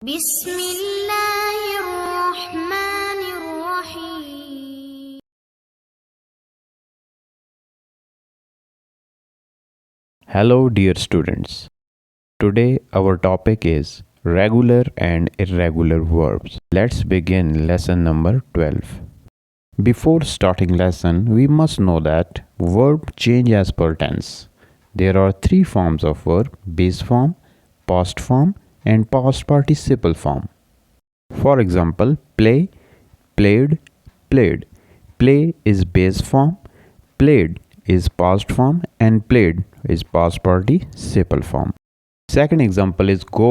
बिस्मिल्लाहिर्रहमानिर्रहीम। Hello dear students. Today our topic is regular and irregular verbs. Let's begin lesson number 12. Before starting lesson, we must know that verb change as per tense. There are three forms of verb: base form, past form and past participle form. For example, play, played, played. Play is base form, played is past form and played is past participle form. Second example is go,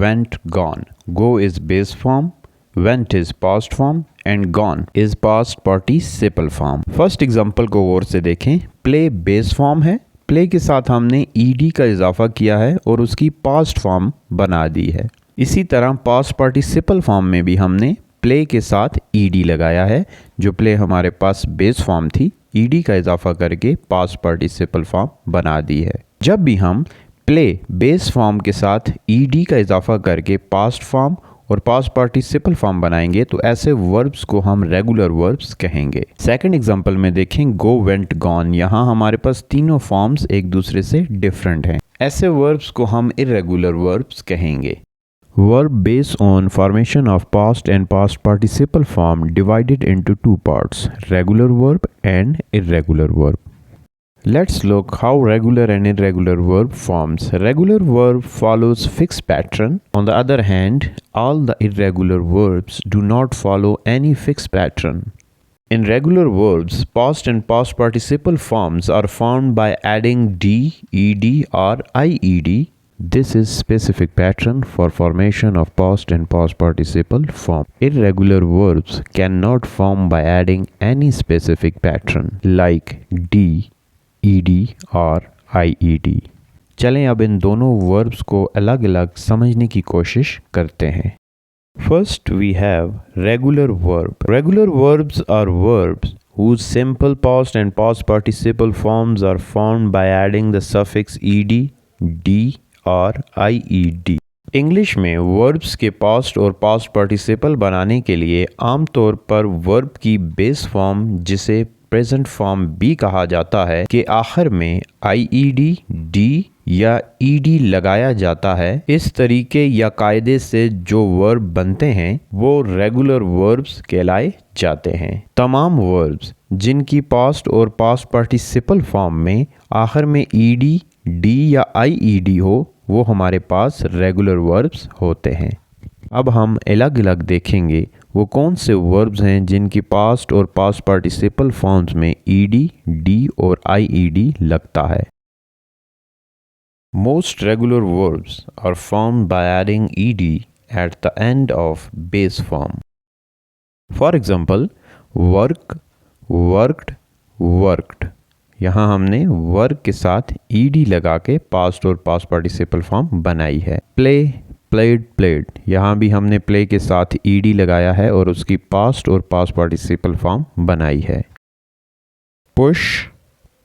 went, gone. Go is base form, went is past form and gone is past participle form. First example को गौर से देखें. Play base form है. Play के साथ हमने ED का इजाफा किया है और उसकी पास्ट फॉर्म बना दी है. इसी तरह पास्ट पार्टिसिपल फॉर्म में भी हमने प्ले के साथ ईडी लगाया है. जो प्ले हमारे पास बेस फॉर्म थी, ईडी का इजाफा करके पास्ट पार्टिसिपल फॉर्म बना दी है. जब भी हम प्ले बेस फॉर्म के साथ ईडी का इजाफा करके पास्ट फॉर्म और पास्ट पार्टिसिपल फॉर्म बनाएंगे तो ऐसे वर्ब्स को हम रेगुलर वर्ब्स कहेंगे. सेकंड एग्जांपल में देखें गो, वेंट, गॉन. यहाँ हमारे पास तीनों फॉर्म्स एक दूसरे से डिफरेंट हैं. ऐसे वर्ब्स को हम इरेगुलर वर्ब्स कहेंगे. Verb based on formation of past and past participle form divided into two parts, regular verb and irregular verb. Let's look how regular and irregular verb forms. Regular verb follows fixed pattern. On the other hand, all the irregular verbs do not follow any fixed pattern. In regular verbs, past and past participle forms are formed by adding d, ed or ied. This is specific pattern for formation of past and past participle form. Irregular verbs cannot form by adding any specific pattern like d, ed or ied. चलें अब इन दोनों verbs को अलग अलग समझने की कोशिश करते हैं. First we have regular verb. Regular verbs are verbs whose simple past and past participle forms are formed by adding the suffix ed, d और IED. इंग्लिश में वर्ब्स के पास्ट और पास्ट पार्टिसिपल बनाने के लिए आमतौर पर वर्ब की बेस फॉर्म, जिसे प्रेजेंट फॉर्म भी कहा जाता है, के आखिर में IED, D या ED लगाया जाता है. इस तरीके या कायदे से जो वर्ब बनते हैं वो रेगुलर वर्ब्स कहलाए जाते हैं. तमाम वर्ब्स जिनकी पास्ट और पास्ट पार्टिसिपल फॉर्म में आखिर में ED, D या IED हो वो हमारे पास रेगुलर वर्ब्स होते हैं. अब हम अलग अलग देखेंगे वो कौन से वर्ब्स हैं जिनकी पास्ट और पास्ट पार्टिसिपल फॉर्म्स में ED, D और IED लगता है. Most regular verbs are formed by adding ed at the end of base form. For example, work, worked, worked. यहाँ हमने वर्क के साथ ed लगा के पास्ट और पास्ट पार्टिसिपल फॉर्म बनाई है. Play, played, played. यहाँ भी हमने प्ले के साथ ed लगाया है और उसकी पास्ट और पास्ट पार्टिसिपल फॉर्म बनाई है. Push,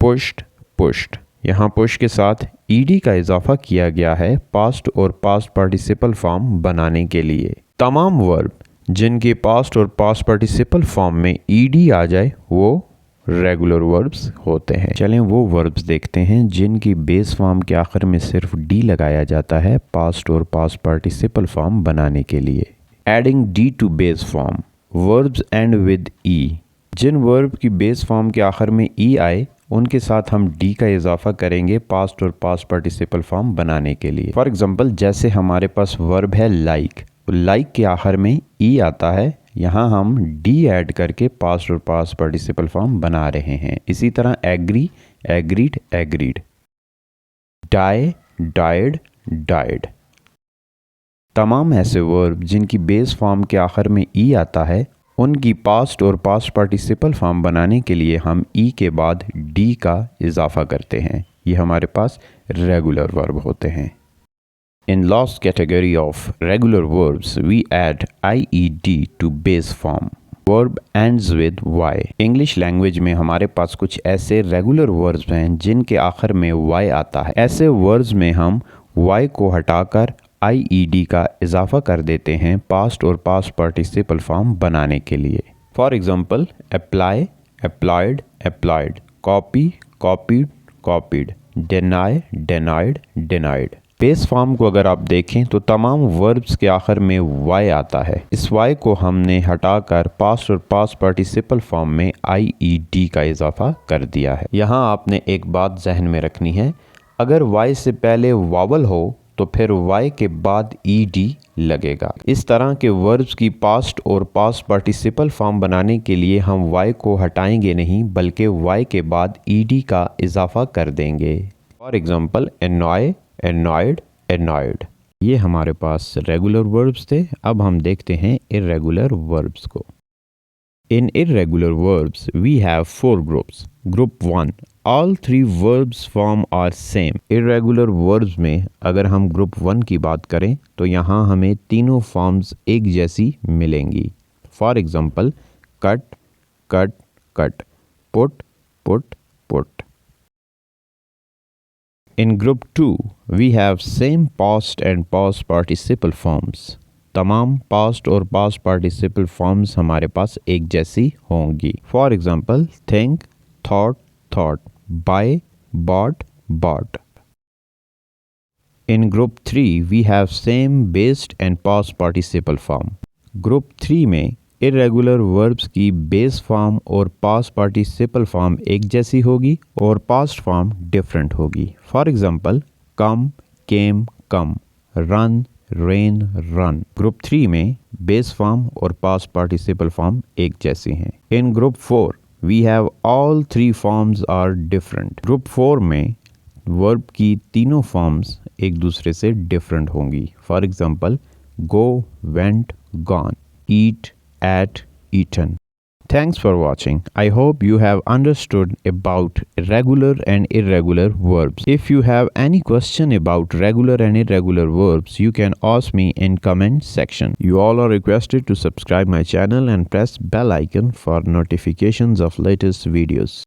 pushed, pushed. यहाँ पुश के साथ ed का इजाफा किया गया है पास्ट और पास्ट पार्टिसिपल फॉर्म बनाने के लिए. तमाम वर्ब जिनके पास्ट और पास्ट पार्टिसिपल फॉर्म में ed आ जाए वो रेगुलर वर्ब्स होते हैं. चलें वो वर्ब्स देखते हैं जिनकी बेस फॉर्म के आखिर में सिर्फ डी लगाया जाता है पास्ट और पास्ट पार्टिसिपल फॉर्म बनाने के लिए. Adding D to base form. Verbs end with E. जिन वर्ब की बेस फॉर्म के आखिर में ई आए उनके साथ हम डी का इजाफा करेंगे पास्ट और पास्ट पार्टिसिपल फॉर्म बनाने के लिए. फॉर एग्जाम्पल, जैसे हमारे पास वर्ब है लाइक. लाइक के आखिर में ई आता है, यहाँ हम डी ऐड करके पास्ट और पास्ट पार्टिसिपल फॉर्म बना रहे हैं. इसी तरह agree, agreed, agreed. Die, died, died. तमाम ऐसे वर्ब जिनकी बेस फॉर्म के आखिर में ई आता है उनकी पास्ट और पास्ट पार्टिसिपल फॉर्म बनाने के लिए हम ई के बाद डी का इजाफा करते हैं. ये हमारे पास रेगुलर वर्ब होते हैं. In last category of regular verbs, we add IED to base form. Verb ends with y. English language में हमारे पास कुछ ऐसे regular verbs हैं जिनके आखिर में y आता है. ऐसे verbs में हम y को हटाकर ed का इजाफा कर देते हैं पास्ट और पास्ट पार्टिसिपल फॉर्म बनाने के लिए। For example apply, applied, applied, copy, copied, copied, deny, denied, denied. Base form को अगर आप देखें तो तमाम वर्ब्स के आखिर में वाई आता है। इस वाई को हमने हटाकर पास्ट और पास्ट पार्टिसिपल फॉर्म में ed का इजाफा कर दिया है। यहाँ आपने एक बात जहन में रखनी है, अगर वाई से पहले वावल हो तो फिर वाई के बाद ed लगेगा। इस तरह के वर्ब्स की पास्ट और पास्ट पार्टिसिपल फॉर्म बनाने के लिए हम वाई को हटाएंगे नहीं, बल्कि वाई के बाद ed का इजाफा कर देंगे। For example annoy, annoyed, annoyed। ये हमारे पास रेगुलर वर्ब्स थे। अब हम देखते हैं इर्रेगुलर वर्ब्स को। In irregular verbs, we have 4 groups. Group 1, all 3 verbs form are same. Irregular verbs में अगर हम group 1 की बात करें तो यहाँ हमें तीनों forms एक जैसी मिलेंगी। For example, cut, cut, cut, put, put, put. In group 2, we have same past and past participle forms. तमाम पास्ट और पास्ट पार्टिसिपल फॉर्म्स हमारे पास एक जैसी होंगी। For example think, thought, thought, buy, bought, bought. In group 3 we have same based and past participle form. Group 3 में irregular verbs की base form और पास्ट पार्टिसिपल फॉर्म एक जैसी होगी और पास्ट फॉर्म डिफरेंट होगी। For example come, came, come, run, ran, run. Group 3 में base form और पास्ट पार्टिसिपल फॉर्म एक जैसी हैं। In group 4 we have all 3 forms are different. Group 4 में वर्ब की तीनों फॉर्म्स एक दूसरे से डिफरेंट होंगी। For example go, went, gone, eat, ate, eaten. Thanks for watching. I hope you have understood about regular and irregular verbs. If you have any question about regular and irregular verbs, you can ask me in comment section. You all are requested to subscribe my channel and press bell icon for notifications of latest videos.